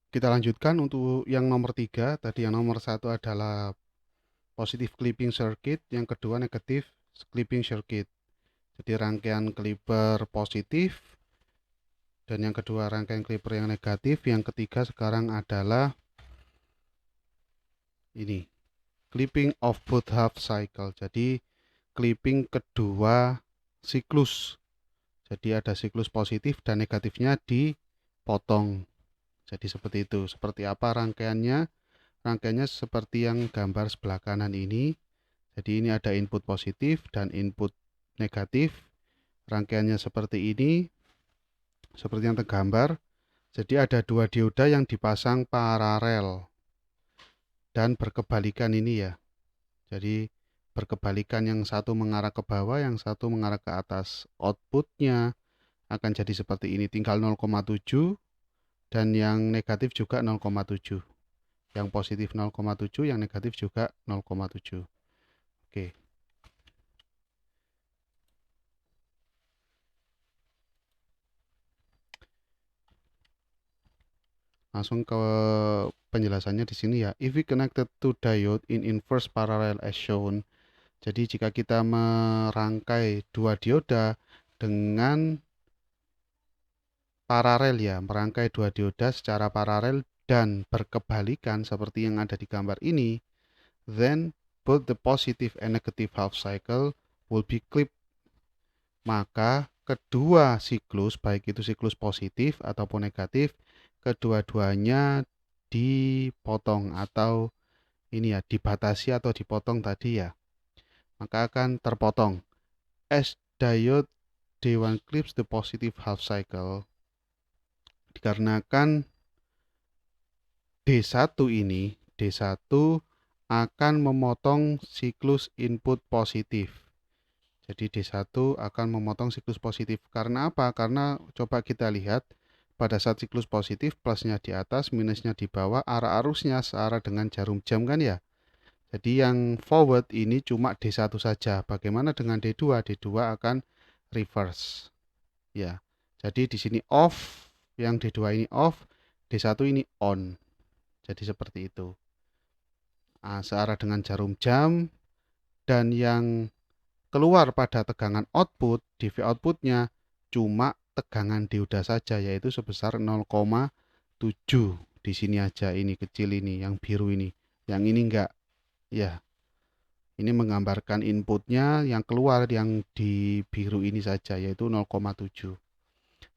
Kita lanjutkan untuk yang nomor 3. Tadi yang nomor 1 adalah positive clipping circuit, yang kedua negative clipping circuit. Jadi rangkaian clipper positif dan yang kedua rangkaian clipper yang negatif. Yang ketiga sekarang adalah ini, clipping of both half cycle. Jadi clipping kedua siklus. Jadi ada siklus positif dan negatifnya dipotong. Jadi seperti itu. Seperti apa rangkaiannya? Rangkaiannya seperti yang gambar sebelah kanan ini. Jadi ini ada input positif dan input negatif. Rangkaiannya seperti ini, seperti yang tergambar. Jadi ada dua dioda yang dipasang paralel dan berkebalikan ini ya. Jadi berkebalikan, yang satu mengarah ke bawah, yang satu mengarah ke atas. Outputnya akan jadi seperti ini, tinggal 0,7 dan yang negatif juga 0,7. Yang positif 0,7, yang negatif juga 0,7. Oke. Langsung ke penjelasannya di sini ya. If we connected to diode in inverse parallel as shown. Jadi jika kita merangkai dua dioda dengan paralel ya, merangkai dua dioda secara paralel dan berkebalikan seperti yang ada di gambar ini, then both the positive and negative half cycle will be clipped. Maka kedua siklus, baik itu siklus positif ataupun negatif, kedua-duanya dipotong atau ini ya, dibatasi atau dipotong tadi ya, maka akan terpotong. As diode D1 clips the positive half cycle, dikarenakan D1 ini, D1 akan memotong siklus input positif. Jadi D1 akan memotong siklus positif. Karena apa? Karena coba kita lihat pada saat siklus positif, plusnya di atas, minusnya di bawah, arah arusnya searah dengan jarum jam kan ya. Jadi yang forward ini cuma D1 saja. Bagaimana dengan D2? D2 akan reverse. Ya. Jadi di sini off, yang D2 ini off, D1 ini on. Jadi seperti itu. Nah, searah dengan jarum jam, dan yang keluar pada tegangan output, DV outputnya cuma tegangan dioda saja, yaitu sebesar 0,7. Di sini aja, ini kecil ini, yang biru ini. Yang ini enggak. Ya, ini menggambarkan inputnya yang keluar yang di biru ini saja, yaitu 0,7.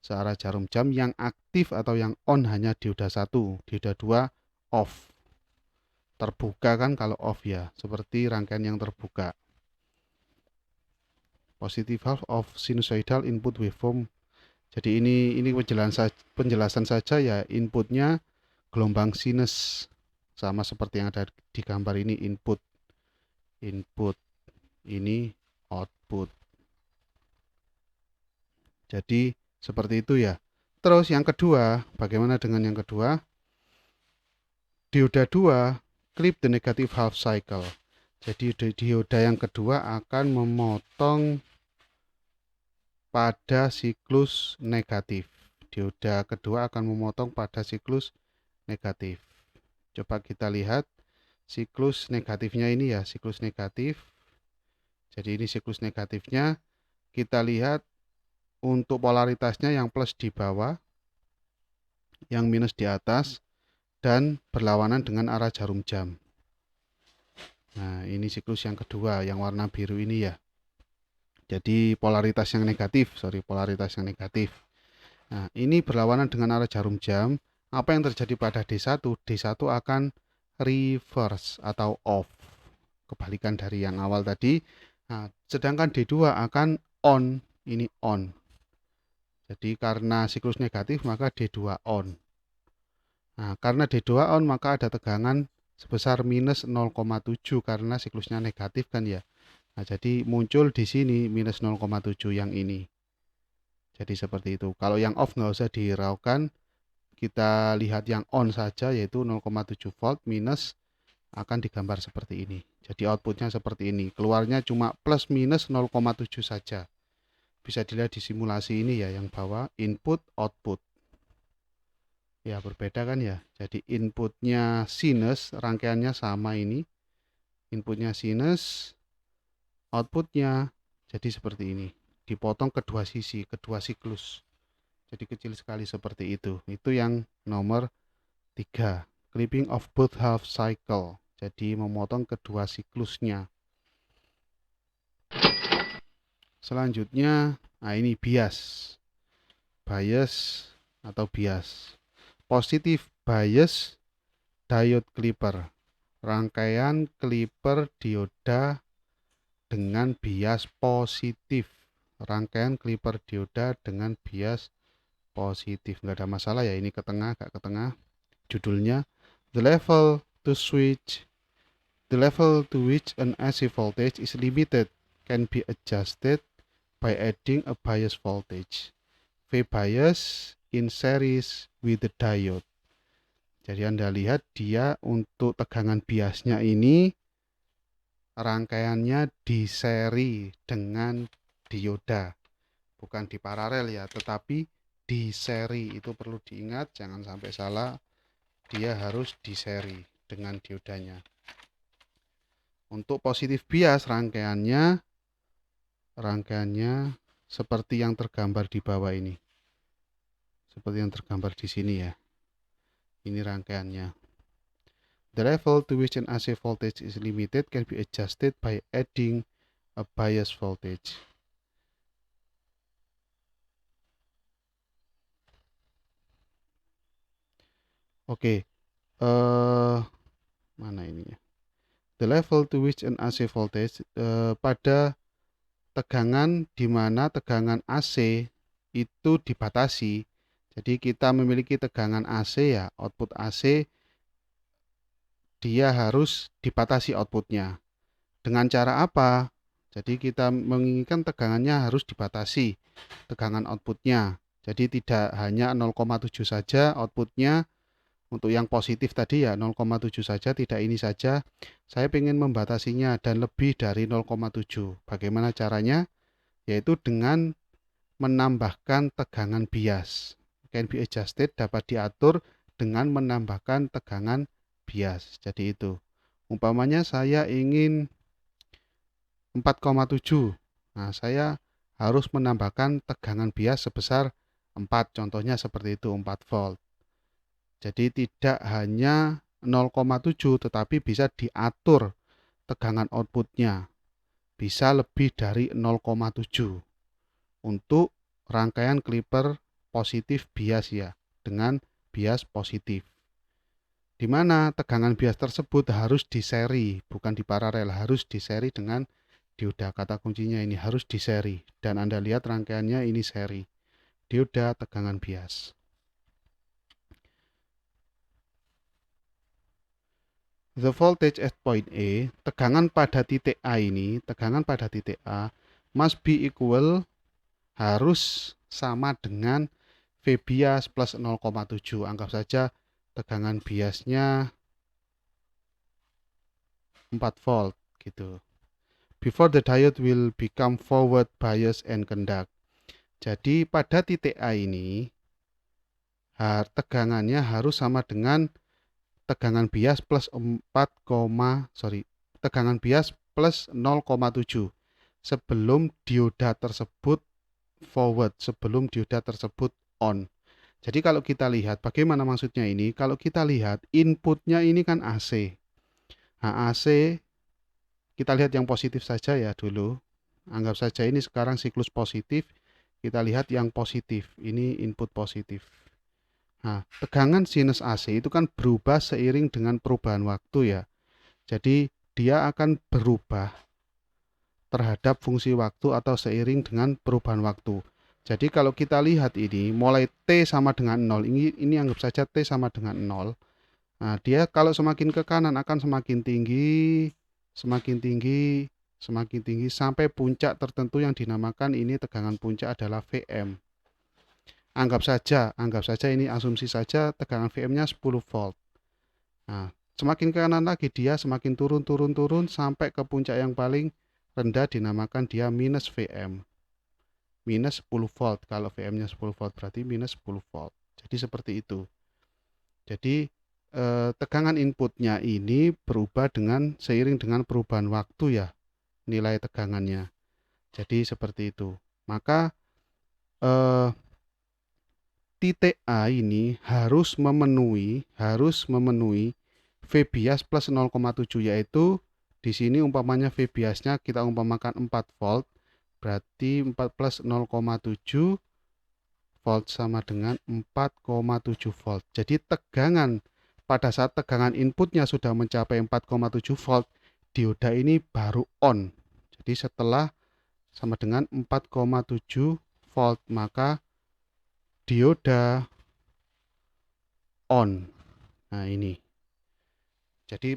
Searah jarum jam yang aktif atau yang on hanya dioda 1, dioda 2 off. Terbuka kan kalau off ya, seperti rangkaian yang terbuka. Positive half of sinusoidal input waveform. Jadi ini penjelasan saja ya, inputnya gelombang sinus, sama seperti yang ada di gambar ini, input, input, ini output. Jadi seperti itu ya. Terus yang kedua, bagaimana dengan yang kedua? Dioda 2 clip the negative half cycle. Jadi dioda yang kedua akan memotong pada siklus negatif. Dioda kedua akan memotong pada siklus negatif. Coba kita lihat siklus negatifnya ini ya, siklus negatif. Jadi ini siklus negatifnya. Kita lihat untuk polaritasnya yang plus di bawah, yang minus di atas, dan berlawanan dengan arah jarum jam. Nah, ini siklus yang kedua, yang warna biru ini ya. Jadi polaritas yang negatif, polaritas yang negatif. Nah, ini berlawanan dengan arah jarum jam. Apa yang terjadi pada D1? D1 akan reverse atau off. Kebalikan dari yang awal tadi. Nah, sedangkan D2 akan on. Ini on. Jadi karena siklus negatif maka D2 on. Nah, karena D2 on maka ada tegangan sebesar minus 0,7 karena siklusnya negatif kan ya. Nah, jadi muncul di sini minus 0,7 yang ini. Jadi seperti itu. Kalau yang off nggak usah dihiraukan, kita lihat yang on saja, yaitu 0,7 volt minus akan digambar seperti ini. Jadi outputnya seperti ini. Keluarnya cuma plus minus 0,7 saja. Bisa dilihat di simulasi ini ya, yang bawah input output. Ya, berbeda kan ya. Jadi inputnya sinus, rangkaiannya sama ini. Inputnya sinus, outputnya jadi seperti ini. Dipotong kedua sisi, kedua siklus. Jadi kecil sekali seperti itu. Itu yang nomor 3. Clipping of both half cycle. Jadi memotong kedua siklusnya. Selanjutnya, nah ini bias. Bias atau bias. Positive bias diode clipper. Rangkaian clipper dioda dengan bias positif. Rangkaian clipper dioda dengan bias positif. Nggak ada masalah ya, ini ke tengah, agak ke tengah. Judulnya The level to switch The level to which an AC voltage is limited can be adjusted by adding a bias voltage V bias in series with the diode. Jadi Anda lihat dia untuk tegangan biasnya ini rangkaiannya di seri dengan dioda, bukan di paralel ya, tetapi di seri. Itu perlu diingat, jangan sampai salah, dia harus di seri dengan diodanya. Untuk positif bias rangkaiannya seperti yang tergambar di bawah ini. Seperti yang tergambar di sini ya. Ini rangkaiannya. The level to which an AC voltage is limited can be adjusted by adding a bias voltage. Oke, mana ini ya? The level to which an AC voltage pada tegangan di mana tegangan AC itu dibatasi. Jadi kita memiliki tegangan AC ya, output AC dia harus dibatasi outputnya. Dengan cara apa? Jadi kita menginginkan tegangannya harus dibatasi, tegangan outputnya. Jadi tidak hanya 0,7 saja outputnya. Untuk yang positif tadi ya 0,7 saja, tidak ini saja. Saya ingin membatasinya dan lebih dari 0,7. Bagaimana caranya? Yaitu dengan menambahkan tegangan bias. Can be adjusted, dapat diatur dengan menambahkan tegangan bias. Jadi itu. Umpamanya saya ingin 4,7. Nah, saya harus menambahkan tegangan bias sebesar 4. Contohnya seperti itu, 4 volt. Jadi tidak hanya 0,7 tetapi bisa diatur tegangan outputnya. Bisa lebih dari 0,7 untuk rangkaian clipper positif bias ya, dengan bias positif. Di mana tegangan bias tersebut harus diseri, bukan di paralel, harus diseri dengan dioda. Kata kuncinya ini harus diseri. Dan Anda lihat rangkaiannya ini seri. Dioda tegangan bias. The voltage at point A, tegangan pada titik A ini, tegangan pada titik A must be equal, harus sama dengan V bias plus 0,7. Anggap saja tegangan biasnya 4 volt gitu. Before the diode will become forward bias and conduct. Jadi pada titik A ini tegangannya harus sama dengan tegangan bias plus 4, tegangan bias plus 0,7 sebelum dioda tersebut forward, sebelum dioda tersebut on. Jadi kalau kita lihat bagaimana maksudnya ini, kalau kita lihat inputnya ini kan AC. Nah, AC kita lihat yang positif saja ya dulu. Anggap saja ini sekarang siklus positif. Kita lihat yang positif, ini input positif. Nah, tegangan sinus AC itu kan berubah seiring dengan perubahan waktu ya. Jadi dia akan berubah terhadap fungsi waktu atau seiring dengan perubahan waktu. Jadi kalau kita lihat ini mulai T sama dengan 0, ini anggap saja T sama dengan 0. Nah, dia kalau semakin ke kanan akan semakin tinggi, semakin tinggi, semakin tinggi sampai puncak tertentu yang dinamakan ini tegangan puncak adalah VM. Anggap saja ini asumsi saja tegangan VM-nya 10 volt. Nah, semakin ke kanan lagi dia semakin turun sampai ke puncak yang paling rendah dinamakan dia minus VM. Minus 10 volt. Kalau VM-nya 10 volt berarti minus 10 volt. Jadi seperti itu. Jadi tegangan inputnya ini berubah dengan seiring dengan perubahan waktu ya, nilai tegangannya. Jadi seperti itu. Maka eh, titik A ini harus memenuhi V bias plus 0,7, yaitu di sini umpamanya V biasnya kita umpamakan 4 volt, berarti 4 plus 0,7 volt sama dengan 4,7 volt. Jadi pada saat tegangan inputnya sudah mencapai 4,7 volt, dioda ini baru on. Jadi setelah sama dengan 4,7 volt, maka dioda on. Nah, ini. Jadi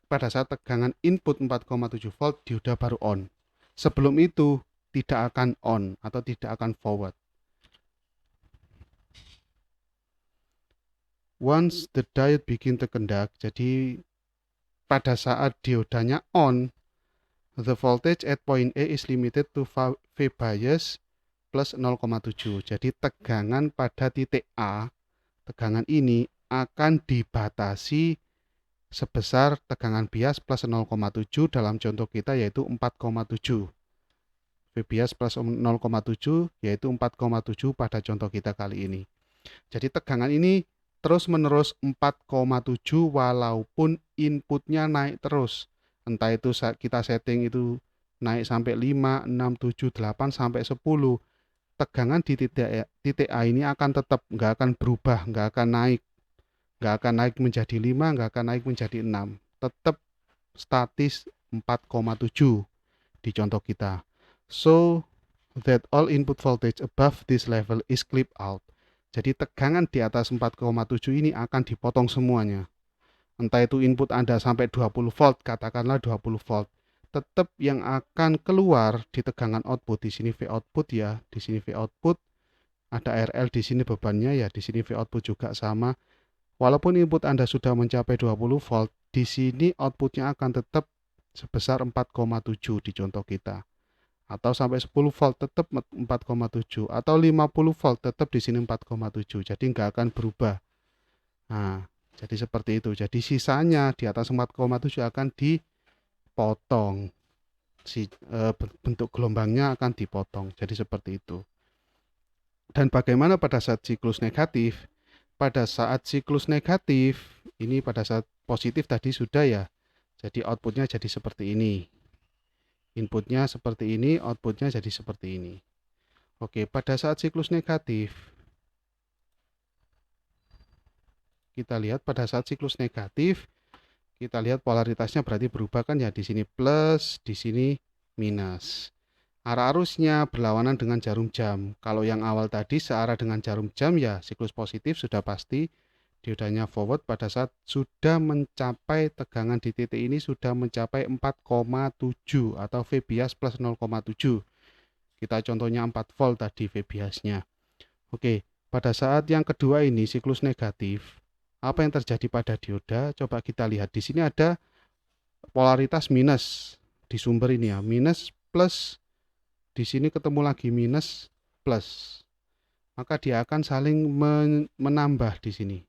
pada saat tegangan input 4,7 volt, dioda baru on. Sebelum itu tidak akan on atau tidak akan forward. Once the diode begin to conduct, jadi pada saat diodanya on, the voltage at point A is limited to V bias plus 0,7. Jadi tegangan pada titik A, tegangan ini akan dibatasi sebesar tegangan bias plus 0,7 dalam contoh kita yaitu 4,7. V bias plus 0,7 yaitu 4,7 pada contoh kita kali ini. Jadi tegangan ini terus-menerus 4,7 walaupun inputnya naik terus. Entah itu kita setting itu naik sampai 5, 6, 7, 8 sampai 10. Tegangan di titik A ini akan tetap, nggak akan berubah, nggak akan naik. Nggak akan naik menjadi 5, nggak akan naik menjadi 6. Tetap statis 4,7 di contoh kita. So that all input voltage above this level is clipped out. Jadi tegangan di atas 4,7 ini akan dipotong semuanya. Entah itu input Anda sampai 20 volt, katakanlah 20 volt. Tetap yang akan keluar di tegangan output, di sini V output ya, di sini V output, ada RL di sini bebannya ya, di sini V output juga sama. Walaupun input Anda sudah mencapai 20 volt, di sini outputnya akan tetap sebesar 4,7 di contoh kita. Atau sampai 10 volt tetap 4,7, atau 50 volt tetap di sini 4,7. Jadi nggak akan berubah. Nah, jadi seperti itu. Jadi sisanya di atas 4,7 akan dipotong. Bentuk gelombangnya akan dipotong. Jadi seperti itu. Dan bagaimana pada saat siklus negatif? Pada saat siklus negatif, ini pada saat positif tadi sudah ya. Jadi outputnya jadi seperti ini. Inputnya seperti ini, outputnya jadi seperti ini. Oke, pada saat siklus negatif, kita lihat pada saat siklus negatif, kita lihat polaritasnya berarti berubah kan ya, di sini plus, di sini minus. Arah arusnya berlawanan dengan jarum jam. Kalau yang awal tadi searah dengan jarum jam ya siklus positif sudah pasti, diodanya forward pada saat sudah mencapai tegangan di titik ini sudah mencapai 4,7 atau V bias plus 0,7. Kita contohnya 4 volt tadi V biasnya. Oke, pada saat yang kedua ini siklus negatif, apa yang terjadi pada dioda? Coba kita lihat di sini ada polaritas minus di sumber ini ya, minus plus, di sini ketemu lagi minus plus. Maka dia akan saling menambah di sini.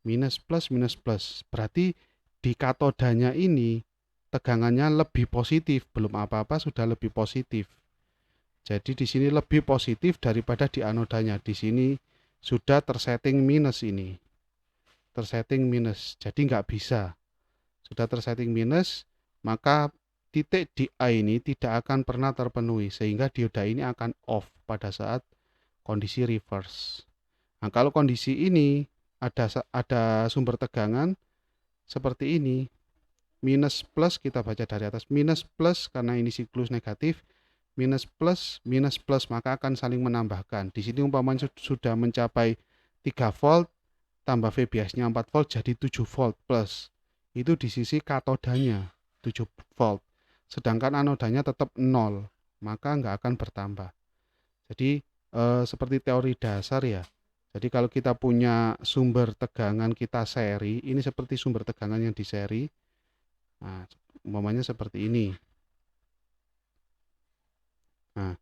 Minus plus minus plus. Berarti di katodanya ini tegangannya lebih positif, belum apa-apa sudah lebih positif. Jadi di sini lebih positif daripada di anodanya. Di sini sudah tersetting minus ini. Tersetting minus. Jadi nggak bisa. Sudah tersetting minus, maka titik di A ini tidak akan pernah terpenuhi. Sehingga dioda ini akan off pada saat kondisi reverse. Nah, kalau kondisi ini ada sumber tegangan seperti ini. Minus plus kita baca dari atas. Minus plus karena ini siklus negatif, minus plus maka akan saling menambahkan. Di sini umpamanya sudah mencapai 3 volt tambah V biasnya 4 volt jadi 7 volt plus. Itu di sisi katodanya 7 volt. Sedangkan anodanya tetap 0, maka nggak akan bertambah. Jadi seperti teori dasar ya. Jadi kalau kita punya sumber tegangan kita seri, ini seperti sumber tegangan yang di seri. Nah, umpamanya seperti ini. Nah,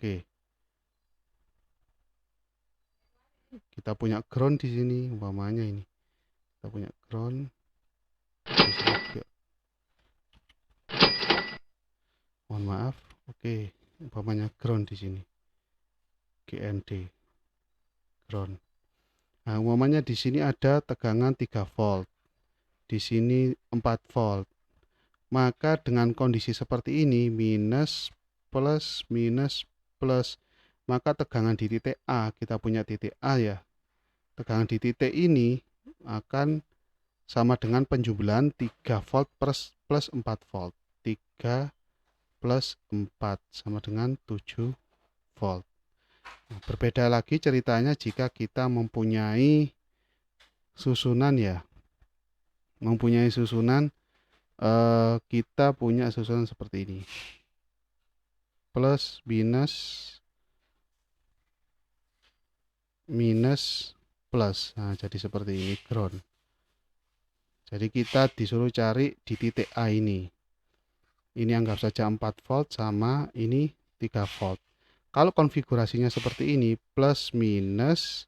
oke. kita punya ground di sini umpamanya ini. Kita punya ground di sini juga. Mohon maaf. Oke, umpamanya ground di sini. GND ground. Nah, umpamanya di sini ada tegangan 3 volt. Di sini 4 volt. Maka dengan kondisi seperti ini minus plus, maka tegangan di titik A, kita punya titik A ya. Tegangan di titik ini akan sama dengan penjumlahan 3 volt plus 4 volt. 3 plus 4 sama dengan 7 volt. Nah, berbeda lagi ceritanya jika kita mempunyai susunan ya. Mempunyai susunan kita punya susunan seperti ini. Plus minus plus. Nah, jadi seperti ini ground. Jadi kita disuruh cari di titik A ini. Ini anggap saja 4 volt sama ini 3 volt. Kalau konfigurasinya seperti ini, plus minus,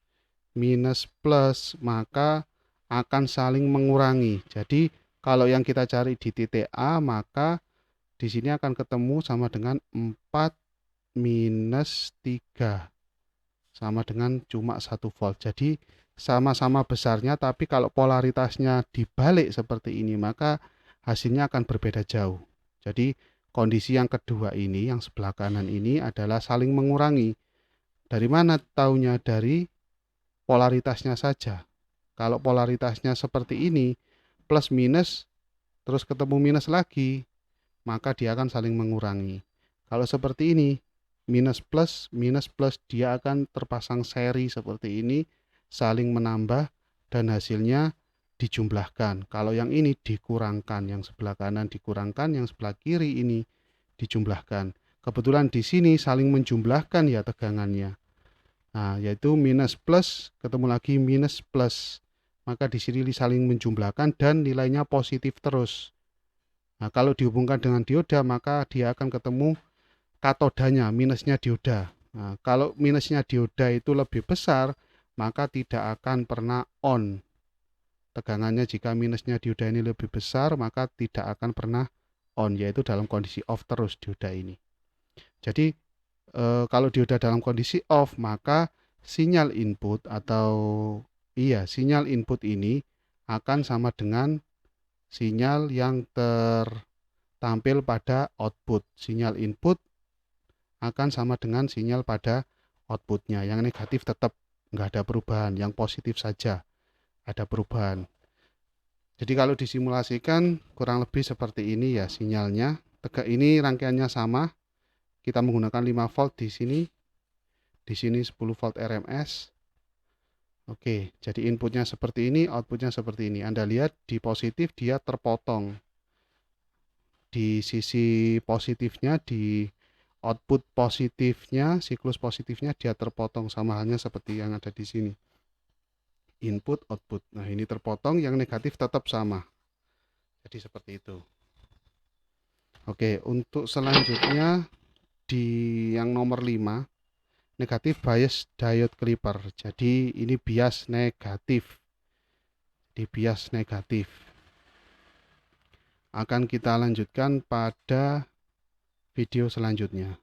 minus plus, maka akan saling mengurangi. Jadi kalau yang kita cari di titik A, maka di sini akan ketemu sama dengan 4 minus 3 sama dengan cuma 1 volt. Jadi sama-sama besarnya, tapi kalau polaritasnya dibalik seperti ini, maka hasilnya akan berbeda jauh. Jadi kondisi yang kedua ini, yang sebelah kanan ini adalah saling mengurangi. Dari mana taunya? Dari polaritasnya saja. Kalau polaritasnya seperti ini, plus minus, terus ketemu minus lagi, maka dia akan saling mengurangi. Kalau seperti ini, minus plus, dia akan terpasang seri seperti ini, saling menambah, dan hasilnya dijumlahkan. Kalau yang ini dikurangkan, yang sebelah kanan dikurangkan, yang sebelah kiri ini dijumlahkan. Kebetulan di sini saling menjumlahkan ya tegangannya. Nah, yaitu minus plus ketemu lagi minus plus. Maka di sini saling menjumlahkan dan nilainya positif terus. Nah, kalau dihubungkan dengan dioda, maka dia akan ketemu katodanya, minusnya dioda. Nah, kalau minusnya dioda itu lebih besar, maka tidak akan pernah on. Tegangannya jika minusnya dioda ini lebih besar, maka tidak akan pernah on, yaitu dalam kondisi off terus dioda ini. Jadi kalau dioda dalam kondisi off, maka sinyal input sinyal input ini akan sama dengan sinyal yang tertampil pada output. Sinyal input akan sama dengan sinyal pada outputnya. Yang negatif tetap nggak ada perubahan, yang positif saja ada perubahan. Jadi kalau disimulasikan kurang lebih seperti ini ya sinyalnya. Ini rangkaiannya sama. Kita menggunakan 5 volt di sini 10 volt RMS. Oke, jadi inputnya seperti ini, outputnya seperti ini. Anda lihat di positif dia terpotong. Di sisi positifnya, di output positifnya, siklus positifnya dia terpotong, sama halnya seperti yang ada di sini. Input, output. Nah, ini terpotong, yang negatif tetap sama. Jadi seperti itu. Oke, untuk selanjutnya di yang nomor 5, negatif bias diode clipper. Jadi ini bias negatif. Di bias negatif. Akan kita lanjutkan pada video selanjutnya.